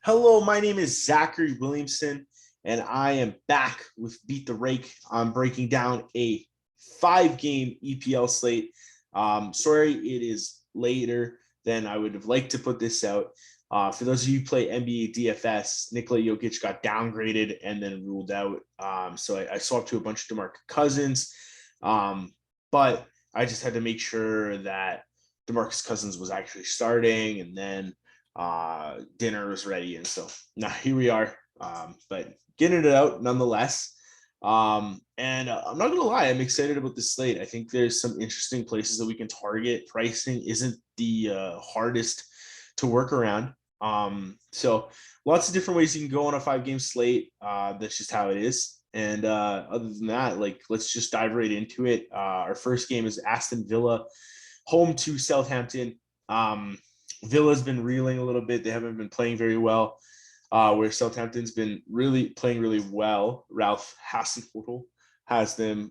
Hello, my name is Zachary Williamson, and I am back with Beat the Rake. I'm breaking down a 5-game EPL slate. Sorry, it is later than I would have liked to put this out. For those of you who play NBA DFS, Nikola Jokic got downgraded and then ruled out. So I swapped to a bunch of DeMarcus Cousins, but I just had to make sure that DeMarcus Cousins was actually starting, and then dinner was ready, and so now here we are, but getting it out nonetheless. And I'm not gonna lie, I'm excited about this slate. I think there's some interesting places that we can target. Pricing isn't the hardest to work around, so lots of different ways you can go on a 5-game slate. That's just how it is. And other than that, like, let's just dive right into it. Our first game is Aston Villa home to Southampton. Villa's been reeling a little bit. They haven't been playing very well, where Southampton's been really playing really well. Ralph Hasenhüttl has them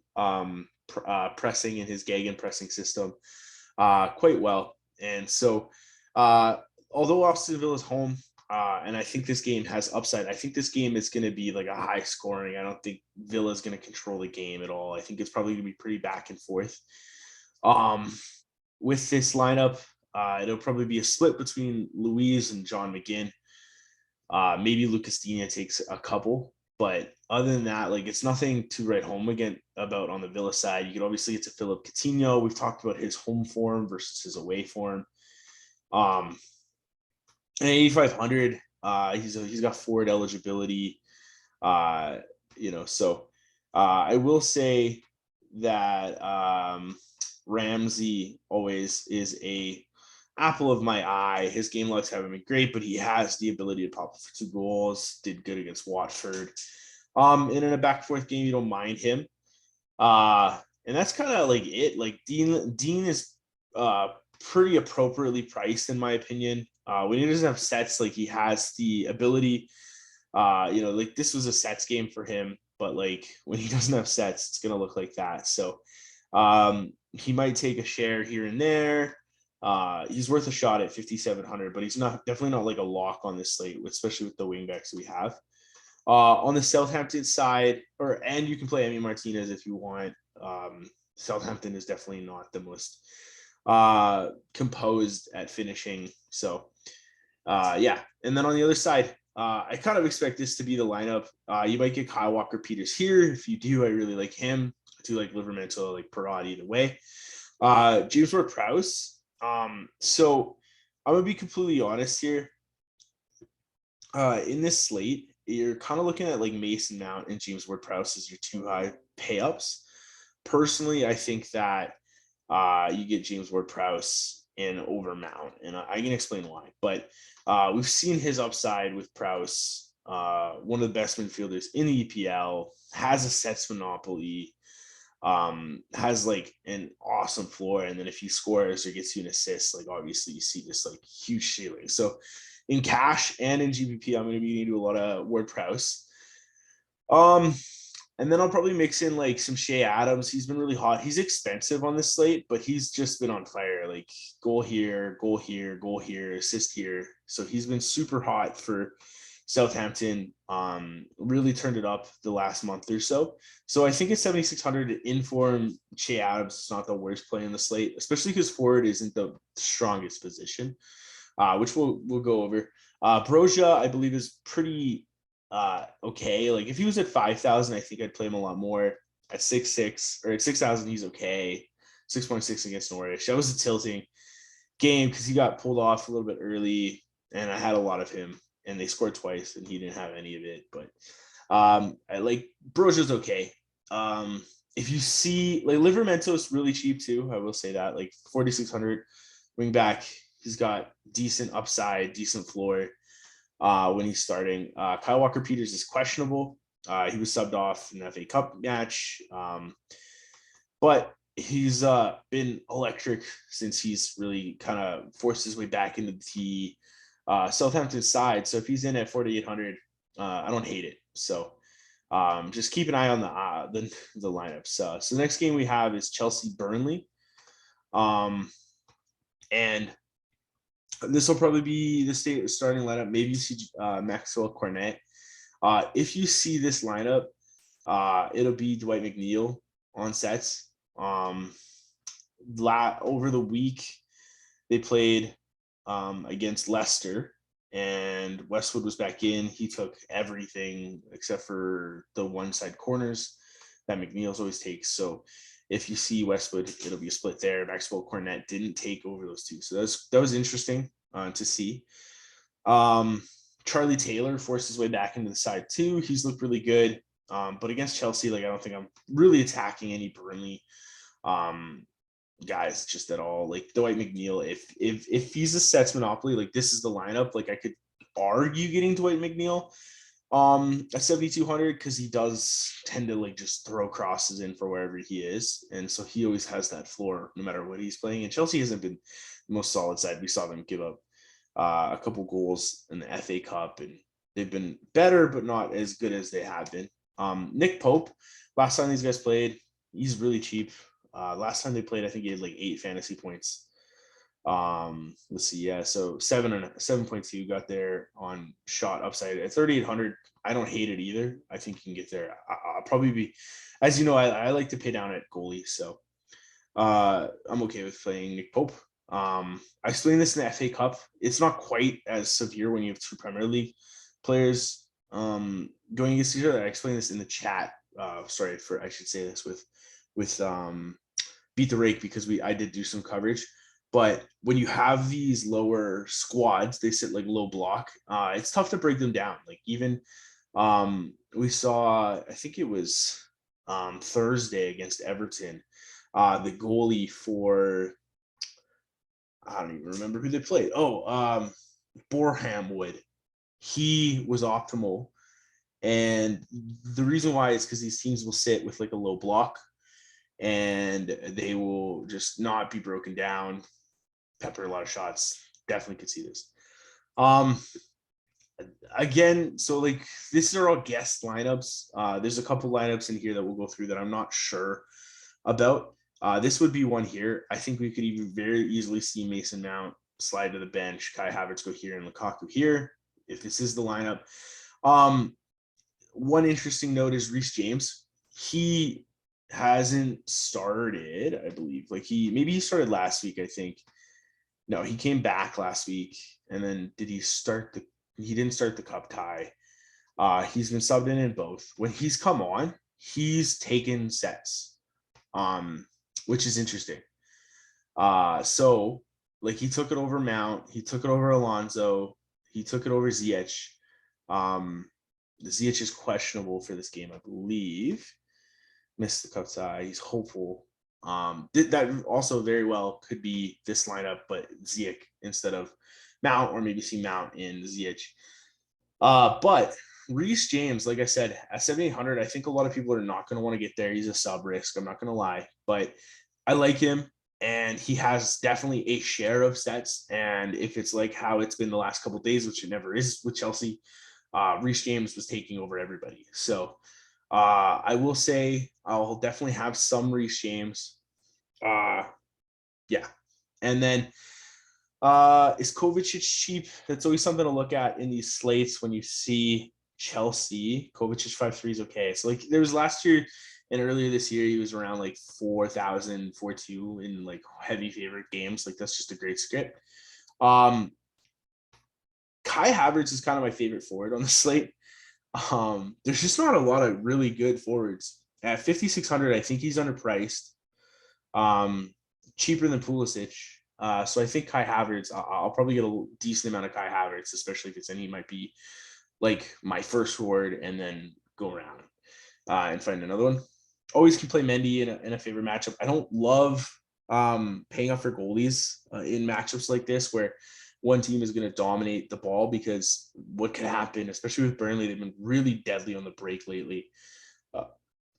pressing in his Gegen pressing system quite well. And so, although Aston Villa's home, and I think this game has upside, I think this game is going to be like a high scoring. I don't think Villa's going to control the game at all. I think it's probably going to be pretty back and forth. With this lineup, it'll probably be a split between Louise and John McGinn. Maybe Lucas Digne takes a couple, but other than that, like, it's nothing to write home again about on the Villa side. You could obviously get to Philip Coutinho. We've talked about his home form versus his away form. And 8,500, he's got forward eligibility. So I will say that Ramsey always is a apple of my eye. His game logs haven't been great, but he has the ability to pop for 2 goals. Did good against Watford. And in a back forth game, you don't mind him. And that's kind of like it. Like, Dean is pretty appropriately priced, in my opinion. When he doesn't have sets, like, he has the ability. Like, this was a sets game for him, but like, when he doesn't have sets, it's gonna look like that. So he might take a share here and there. He's worth a shot at 5,700, but he's definitely not like a lock on this slate, especially with the wingbacks we have. On the Southampton side, and you can play Emi Martinez if you want. Southampton is definitely not the most composed at finishing. So yeah. And then on the other side, I kind of expect this to be the lineup. You might get Kyle Walker-Peters here. If you do, I really like him. I do like Livermore, like Parrot either way. James Ward-Prowse. So I'm gonna be completely honest here. In this slate, you're kind of looking at like Mason Mount and James Ward-Prowse as your 2 high pay-ups. Personally, I think that you get James Ward-Prowse in over Mount, and I can explain why. But we've seen his upside with Prowse, one of the best midfielders in the EPL, has a sets monopoly, has like an awesome floor, and then if he scores or gets you an assist, like, obviously you see this like huge ceiling. So in cash and in GBP, I'm going to be into a lot of Ward-Prowse. And then I'll probably mix in like some Shea Adams. He's been really hot. He's expensive on this slate, but he's just been on fire. Like, goal here, goal here, goal here, assist here. So he's been super hot for Southampton. Really turned it up the last month or so. So I think at 7,600 in form, Shea Adams is not the worst play in the slate, especially because forward isn't the strongest position, which we'll go over. Broja, I believe, is pretty okay. Like, if he was at 5,000, I think I'd play him a lot more. At 6,600 or at 6,000, he's okay. 6.6 against Norwich. That was a tilting game because he got pulled off a little bit early, and I had a lot of him, and they scored twice, and he didn't have any of it. But I like Broja's okay. If you see, like, Livermore is really cheap too, I will say that. Like, 4,600 wing back, he's got decent upside, decent floor. When he's starting. Kyle Walker-Peters is questionable. He was subbed off in the FA Cup match, but he's been electric since he's really kind of forced his way back into the Southampton side. So if he's in at 4,800, I don't hate it. So just keep an eye on the lineups. So the next game we have is Chelsea Burnley, and This will probably be the starting lineup. Maybe you see Maxwell Cornet. If you see this lineup, it'll be Dwight McNeil on sets. Over the week, they played against Leicester, and Westwood was back in. He took everything except for the one side corners that McNeil's always takes. So if you see Westwood, it'll be a split there. Maxwell Cornet didn't take over those two. So that was interesting to see. Charlie Taylor forced his way back into the side too. He's looked really good. But against Chelsea, like I don't think I'm really attacking any Burnley guys just at all. Like Dwight McNeil, if he's a sets monopoly, like this is the lineup. Like I could argue getting Dwight McNeil at 7,200 because he does tend to like just throw crosses in for wherever he is, and so he always has that floor no matter what he's playing. And Chelsea hasn't been the most solid side. We saw them give up a couple goals in the FA Cup, and they've been better but not as good as they have been. Nick Pope, last time these guys played, he's really cheap. Last time they played, I think he had like 8 fantasy points. Let's see, yeah, so 7.2 got there on shot upside at 3,800. I don't hate it either. I think you can get there. I'll probably be, as you know, I like to pay down at goalie, so I'm okay with playing Nick Pope. I explained this in the FA Cup. It's not quite as severe when you have 2 Premier League players going against each other. I explained this in the chat. I should say this with Beat the Rake, because I did do some coverage. But when you have these lower squads, they sit like low block. It's tough to break them down. Like even we saw, I think it was Thursday against Everton, the goalie for, I don't even remember who they played. Boreham. He was optimal. And the reason why is because these teams will sit with like a low block and they will just not be broken down, pepper a lot of shots. Definitely could see this. Again, so like these are all guest lineups. There's a couple lineups in here that we'll go through that I'm not sure about. This would be one here. I think we could even very easily see Mason Mount slide to the bench, Kai Havertz go here, and Lukaku here, if this is the lineup. One interesting note is Reece James. He hasn't started, I believe. Like maybe he started last week, I think. No, he came back last week. And then he didn't start the cup tie. He's been subbed in both. When he's come on, he's taken sets, which is interesting. So like he took it over Mount, he took it over Alonso, he took it over Ziyech. Ziyech is questionable for this game, I believe. Missed the cup tie. He's hopeful. That also very well could be this lineup, but Ziyech instead of Mount, or maybe see Mount in Ziyech. But Reece James, like I said, at 7,800, I think a lot of people are not going to want to get there. He's a sub risk. I'm not going to lie, but I like him, and he has definitely a share of sets. And if it's like how it's been the last couple of days, which it never is with Chelsea, Reece James was taking over everybody. So I will say I'll definitely have some Reece James. Yeah. And then is Kovacic cheap? That's always something to look at in these slates when you see Chelsea. Kovacic 5.3 is okay. So like there was last year and earlier this year, he was around like 4,000, 4.2 in like heavy favorite games. Like that's just a great script. Kai Havertz is kind of my favorite forward on the slate. There's just not a lot of really good forwards. At 5,600, I think he's underpriced. Cheaper than Pulisic. So I think Kai Havertz, I'll probably get a decent amount of Kai Havertz, especially if it's any, might be like my first forward and then go around and find another one. Always can play Mendy in a favorite matchup. I don't love paying up for goalies in matchups like this where one team is going to dominate the ball, because what could happen, especially with Burnley, they've been really deadly on the break lately,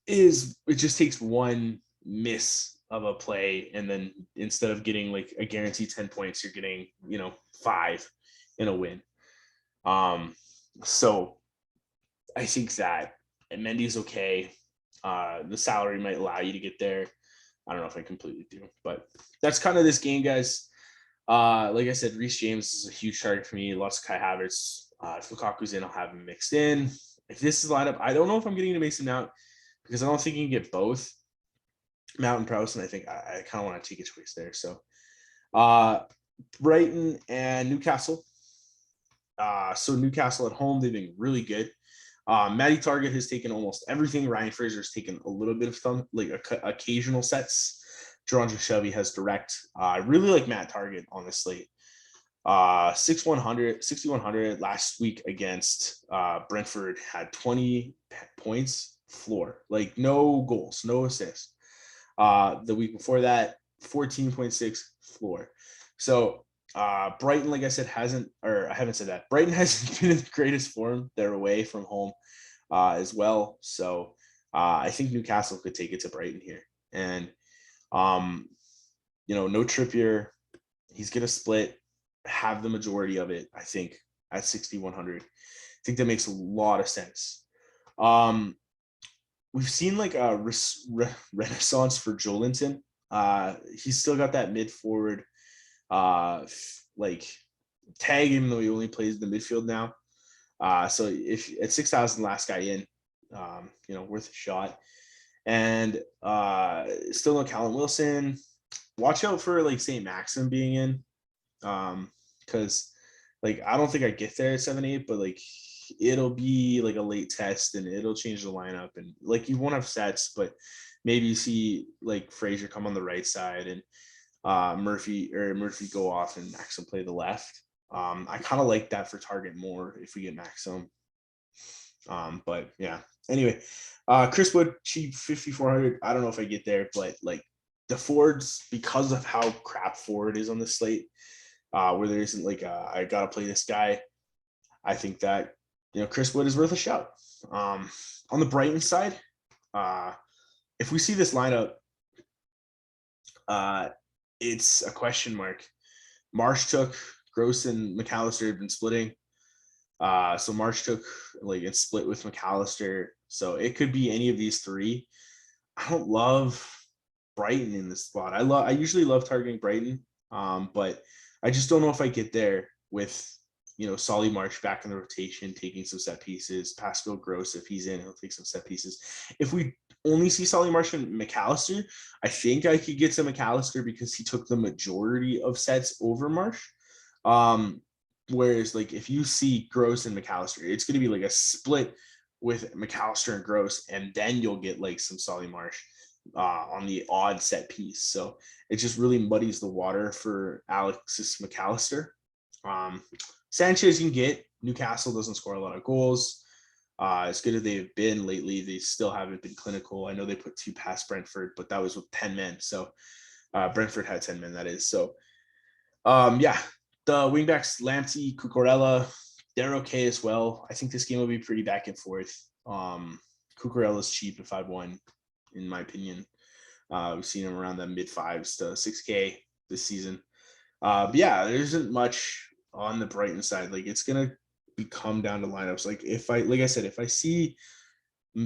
is it just takes one miss of a play, and then instead of getting like a guaranteed 10 points, you're getting 5 in a win. So I think that, and Mendy's okay. The salary might allow you to get there. I don't know if I completely do, but that's kind of this game, guys. Like I said, Reece James is a huge target for me. Lots of Kai Havertz. If Lukaku's in, I'll have him mixed in. If this is lineup, I don't know if I'm getting to Mason Mount because I don't think you can get both Mount and Prowse, and I think I kind of want to take a choice there. So Brighton and Newcastle. So Newcastle at home, they've been really good. Matty Target has taken almost everything. Ryan Fraser's taken a little bit of occasional sets. Geronimo Shelby has direct. I really like Matt Target on this slate. 6,100 last week against Brentford had 20 points floor, like no goals, no assists. The week before that, 14.6 floor. So Brighton, like I said, Brighton hasn't been in the greatest form. They're away from home as well. So I think Newcastle could take it to Brighton here. And, no Trippier. He's going to split, have the majority of it, I think, at 6,100. I think that makes a lot of sense. We've seen like a renaissance for Joelinton. He's still got that mid forward like tag, even though he only plays the midfield now. So if at 6,000, last guy in, worth a shot. And still no Callum Wilson. Watch out for like St. Maxim being in, because like I don't think I get there at 7-8, but like it'll be like a late test and it'll change the lineup, and like you won't have sets, but maybe you see like Fraser come on the right side and Murphy go off and Maxim play the left. I kind of like that for target more if we get Maxim. But yeah. Anyway, Chris Wood, cheap 5,400. I don't know if I get there, but like the forwards, because of how crap forward is on the slate, where there isn't like I gotta play this guy. I think that Chris Wood is worth a shout. On the Brighton side, if we see this lineup, it's a question mark. Marsh took Gross and McAllister have been splitting. So Marsh took and split with McAllister. So it could be any of these three. I don't love Brighton in this spot. I usually love targeting Brighton, but I just don't know if I get there with Solly March back in the rotation, taking some set pieces. Pascal Gross, if he's in, he'll take some set pieces. If we only see Solly March and McAllister, I think I could get to McAllister because he took the majority of sets over Marsh. Whereas like if you see Gross and McAllister, it's going to be like a split with McAllister and Gross, and then you'll get like some Solly Marsh on the odd set piece. So it just really muddies the water for Alexis McAllister. Sanchez you can get. Newcastle doesn't score a lot of goals. As good as they've been lately, they still haven't been clinical. I know they put 2 past Brentford, but that was with 10 men. So Brentford had 10 men, that is. So yeah, the wingbacks, Lamptey, Cucurella, they're okay as well. I think this game will be pretty back and forth. Cucurella's cheap at 5-1, in my opinion. We've seen him around the mid 5s to 6K this season. But yeah, there isn't much on the Brighton side. Like it's gonna come down to lineups. Like if I see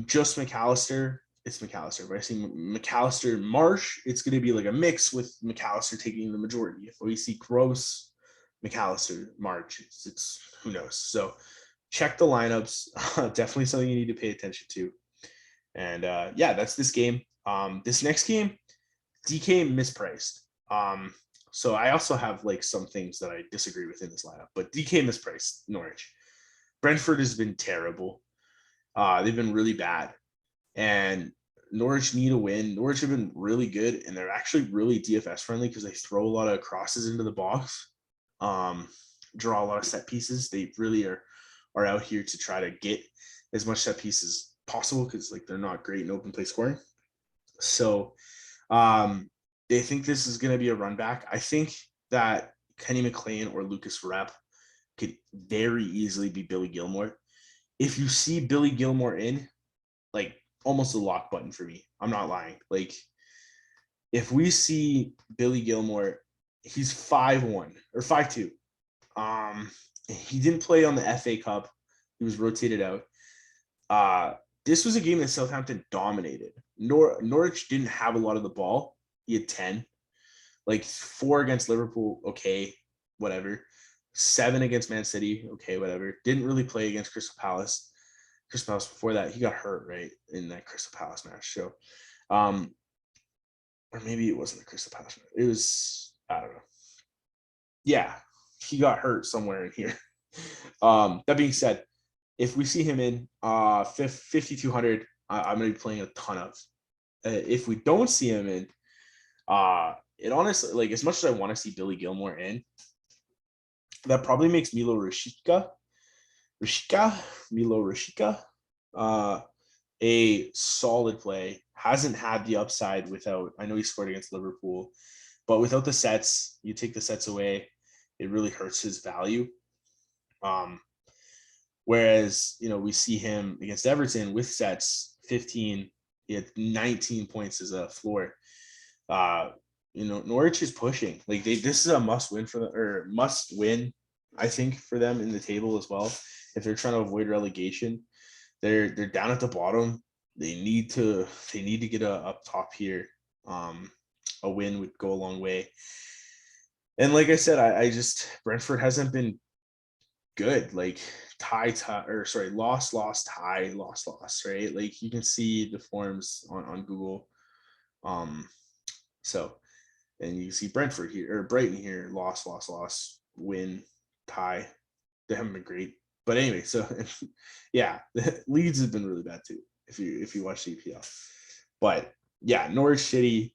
just McAllister, it's McAllister. If I see McAllister Marsh, it's gonna be like a mix with McAllister taking the majority. If we see Gross, McAllister, March, it's who knows. So check the lineups. Definitely something you need to pay attention to. And yeah, that's this game. This next game, DK mispriced. So I also have like some things that I disagree with in this lineup, but DK mispriced Norwich. Brentford has been terrible. They've been really bad, and Norwich need a win. Norwich have been really good, and they're actually really DFS friendly because they throw a lot of crosses into the box, draw a lot of set pieces. They really are out here to try to get as much set pieces as possible because like they're not great in open play scoring. So they think this is going to be a run back. I think that Kenny McLean or Lucas Rep could very easily be Billy Gilmore. If you see Billy Gilmore in, like almost a lock button for me. I'm not lying. Like if we see Billy Gilmore, he's 5-1 or 5-2. He didn't play on the FA Cup. He was rotated out. This was a game that Southampton dominated. Norwich didn't have a lot of the ball. He had 10. Like 4 against Liverpool, okay, whatever. 7 against Man City, okay, whatever. Didn't really play against Crystal Palace. Crystal Palace before that, he got hurt, right, in that Crystal Palace match. So, or maybe it wasn't the Crystal Palace match. It was, I don't know. Yeah, he got hurt somewhere in here. That being said, if we see him in 5,200, I'm going to be playing a ton of. If we don't see him in, it honestly, like, as much as I want to see Billy Gilmore in, that probably makes Milo Rishika, a solid play. Hasn't had the upside without, I know he scored against Liverpool, but without the sets, you take the sets away, it really hurts his value. Whereas, we see him against Everton with sets, 15, he had 19 points as a floor. Norwich is pushing. Like, this is a must win, I think, for them in the table as well. If they're trying to avoid relegation, they're down at the bottom. They need to get up top here. A win would go a long way. And like I said, I just, Brentford hasn't been good. Like, loss, tie, loss, right? Like, you can see the forms on Google. So, and you see Brentford here, or Brighton here, loss, win, tie. They haven't been great. But anyway, so yeah, Leeds has been really bad too, if you watch the EPL. But yeah, Norwich City,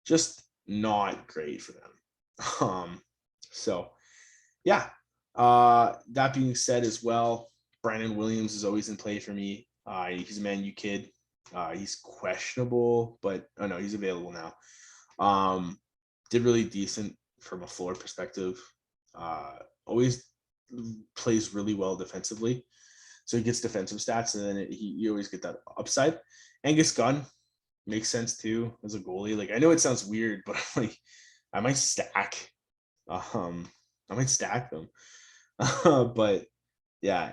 just not great for them. So yeah. That being said as well, Brandon Williams is always in play for me. He's a Man U kid. He's questionable, but no, he's available now. Did really decent from a floor perspective. Always plays really well defensively, so he gets defensive stats, and then you always get that upside. Angus Gunn makes sense too as a goalie. Like, I know it sounds weird, but like, I might stack. I might stack them. But yeah,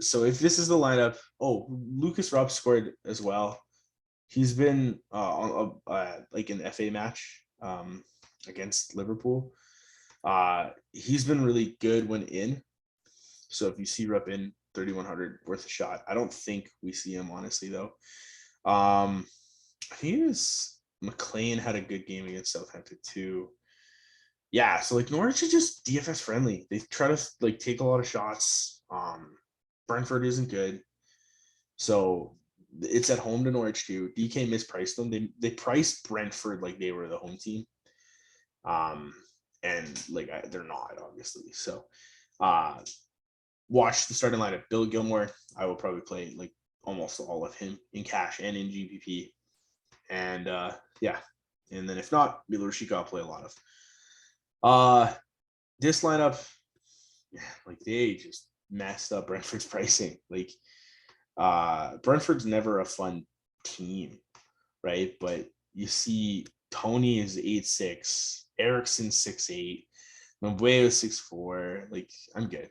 so if this is the lineup, Lucas Rupp scored as well. He's been like an FA match against Liverpool. He's been really good when in. So if you see Rupp in 3,100, worth a shot. I don't think we see him, honestly, though. I think it was McLean had a good game against Southampton too. Yeah, so like, Norwich is just DFS friendly. They try to like take a lot of shots. Brentford isn't good, so it's at home to Norwich too. DK mispriced them. They priced Brentford like they were the home team, and like, they're not, obviously. So, watch the starting lineup. Bill Gilmore, I will probably play like almost all of him in cash and in GPP, and yeah, and then if not, Milo Rishika I'll play a lot of. This lineup, yeah, like, they just messed up Brentford's pricing. Like, Brentford's never a fun team, right? But you see Tony is 8'6", Ericsson 6'8", Mbueo 6'4". Like, I'm good.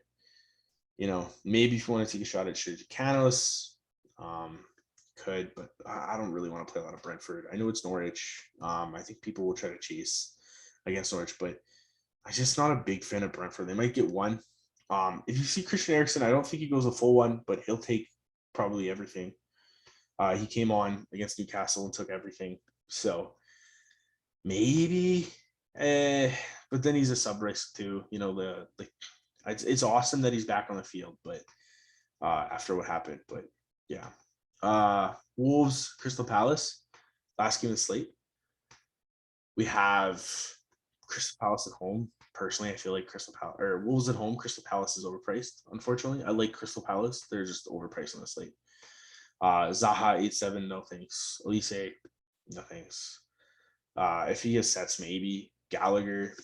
Maybe if you want to take a shot at Canos, could, but I don't really want to play a lot of Brentford. I know it's Norwich. I think people will try to chase against Norwich, but I'm just not a big fan of Brentford. They might get one. If you see Christian Eriksen, I don't think he goes a full one, but he'll take probably everything. He came on against Newcastle and took everything. So maybe, but then he's a sub risk too. It's awesome that he's back on the field, but after what happened, but yeah. Wolves, Crystal Palace, last game of the slate. We have Crystal Palace at home. Personally, I feel like Wolves at home, Crystal Palace is overpriced. Unfortunately, I like Crystal Palace. They're just overpriced on the slate. Zaha 8-7, no thanks. Elise, no thanks. If he has sets, maybe. Gallagher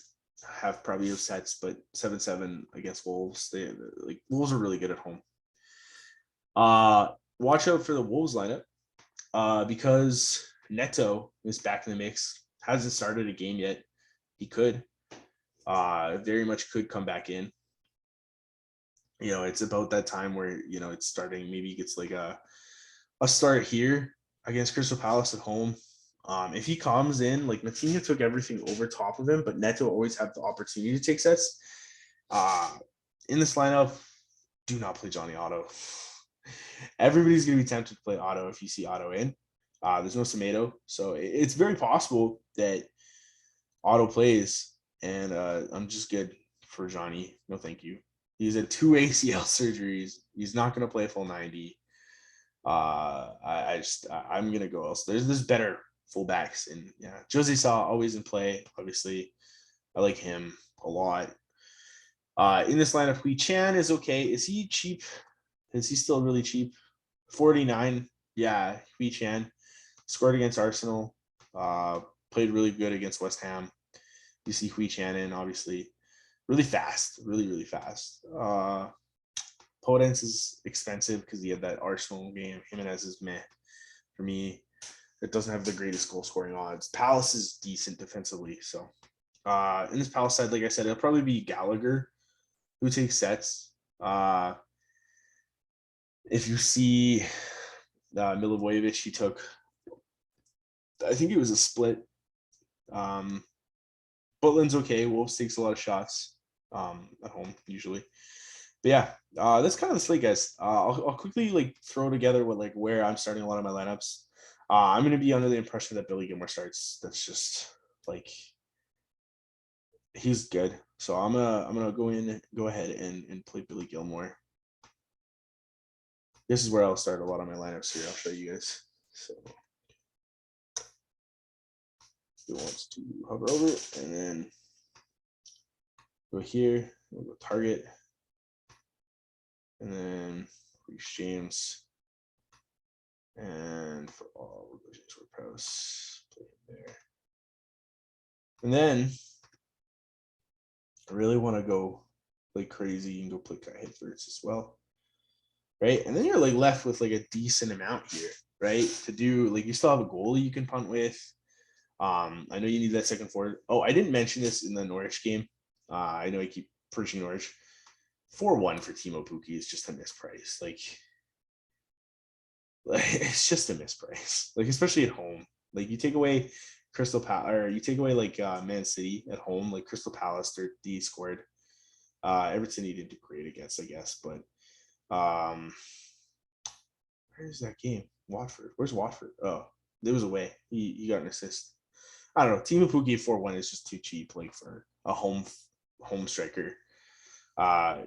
probably have sets, but 7-7 against Wolves. Wolves are really good at home. Watch out for the Wolves lineup, because Neto is back in the mix. Hasn't started a game yet. He could. Very much could come back in. It's about that time where, it's starting. Maybe he gets like a start here against Crystal Palace at home. If he comes in, like Matinho took everything over top of him, but Neto always have the opportunity to take sets. In this lineup, do not play Johnny Otto. Everybody's going to be tempted to play Otto if you see Otto in. There's no Semedo, so it's very possible that Otto plays, and I'm just good for Johnny. No, thank you. He's had 2 ACL surgeries. He's not going to play full 90. I'm going to go else. There's better fullbacks, and yeah, Jose Sa always in play. Obviously, I like him a lot. In this lineup, Hui Chan is okay. Is he cheap? Is he still really cheap? 49. Yeah, Hui Chan scored against Arsenal. Played really good against West Ham. You see Hui Chan in, obviously. Really fast. Really fast. Podence is expensive because he had that Arsenal game. Jimenez is meh for me. It doesn't have the greatest goal scoring odds. Palace is decent defensively. So in this Palace side, like I said, it'll probably be Gallagher who takes sets. If you see Milivojevic, he took, I think it was a split. Butland's okay. Wolves takes a lot of shots at home usually. But yeah, that's kind of the slate, guys. I'll quickly like throw together what like where I'm starting a lot of my lineups. I'm going to be under the impression that Billy Gilmore starts. That's just like he's good. So I'm gonna go ahead and play Billy Gilmore. This is where I'll start a lot of my lineups here. I'll show you guys. So he wants to hover over it and then go here. We'll go target, and then Reece James. And for all revisions for posts, play him there. And then I really want to go like crazy. You can go play Kai Havertz as well, right? And then you're like left with like a decent amount here, right? To do like you still have a goalie you can punt with. I know you need that second forward. Oh, I didn't mention this in the Norwich game. I know I keep pushing Norwich. 4-1 for Timo Pukki is just a misprice. Like it's just a misprice. Like especially at home. Like you take away Crystal Palace, or you take away like Man City at home, like Crystal Palace, D scored. Everton he didn't do great against, I guess, but where's that game? Watford. Where's Watford? Oh, it was away. He got an assist. I don't know. Timo Pukki 4-1 is just too cheap, like for a home striker.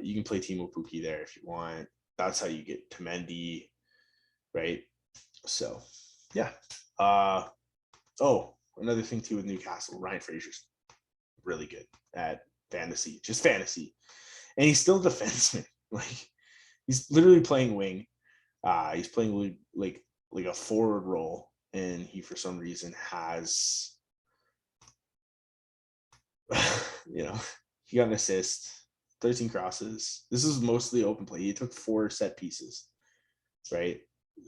You can play Timo Pukki there if you want. That's how you get to Mendy, right? So, yeah. Oh, another thing too with Newcastle, Ryan Fraser's really good at fantasy, just fantasy, and he's still a defenseman. Like he's literally playing wing. He's playing like a forward role, and he for some reason has, he got an assist, 13 crosses. This is mostly open play. He took 4 set pieces, right?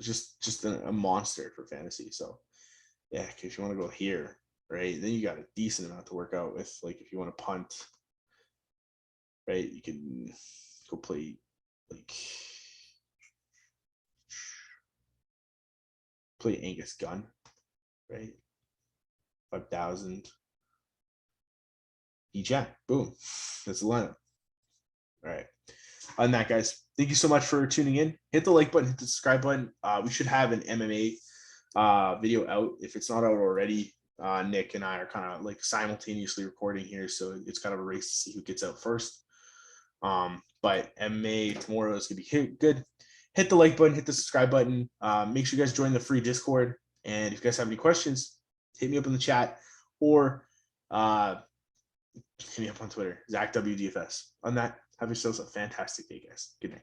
Just a monster for fantasy. So yeah, if you want to go here, right, then you got a decent amount to work out with. Like if you want to punt, right, you can go play like Angus Gunn, right? 5,000 each. Yeah, boom, that's the lineup. All right. On that, guys, thank you so much for tuning in. Hit the like button, hit the subscribe button. We should have an MMA video out if it's not out already. Nick and I are kind of like simultaneously recording here, so it's kind of a race to see who gets out first. But MMA tomorrow is gonna be good. Hit the like button, hit the subscribe button. Make sure you guys join the free Discord. And if you guys have any questions, hit me up in the chat or hit me up on Twitter, Zach WDFS. On that, have yourselves a fantastic day, guys. Good night.